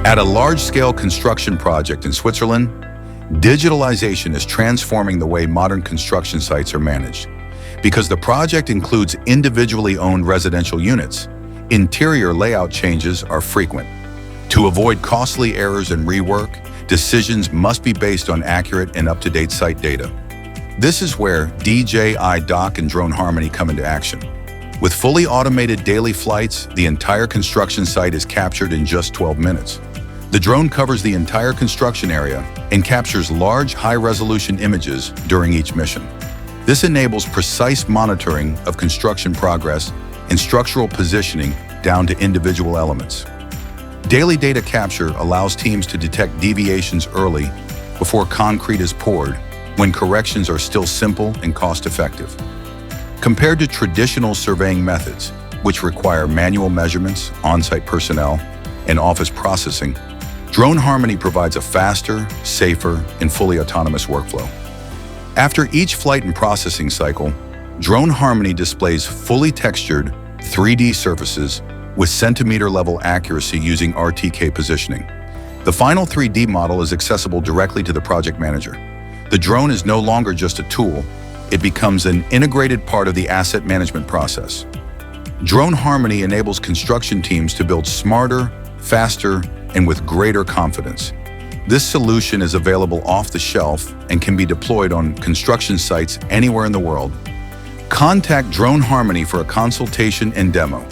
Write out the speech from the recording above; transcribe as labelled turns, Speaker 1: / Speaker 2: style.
Speaker 1: At a large-scale construction project in Switzerland, digitalization is transforming the way modern construction sites are managed. Because the project includes individually owned residential units, interior layout changes are frequent. To avoid costly errors and rework, decisions must be based on accurate and up-to-date site data. This is where DJI Dock and Drone Harmony come into action. With fully automated daily flights, the entire construction site is captured in just 12 minutes. The drone covers the entire construction area and captures large, high-resolution images during each mission. This enables precise monitoring of construction progress and structural positioning down to individual elements. Daily data capture allows teams to detect deviations early before concrete is poured, when corrections are still simple and cost-effective. Compared to traditional surveying methods, which require manual measurements, on-site personnel, and office processing, Drone Harmony provides a faster, safer, and fully autonomous workflow. After each flight and processing cycle, Drone Harmony displays fully textured 3D surfaces with centimeter-level accuracy using RTK positioning. The final 3D model is accessible directly to the project manager. The drone is no longer just a tool, it becomes an integrated part of the asset management process. Drone Harmony enables construction teams to build smarter, faster, and with greater confidence. This solution is available off the shelf and can be deployed on construction sites anywhere in the world. Contact Drone Harmony for a consultation and demo.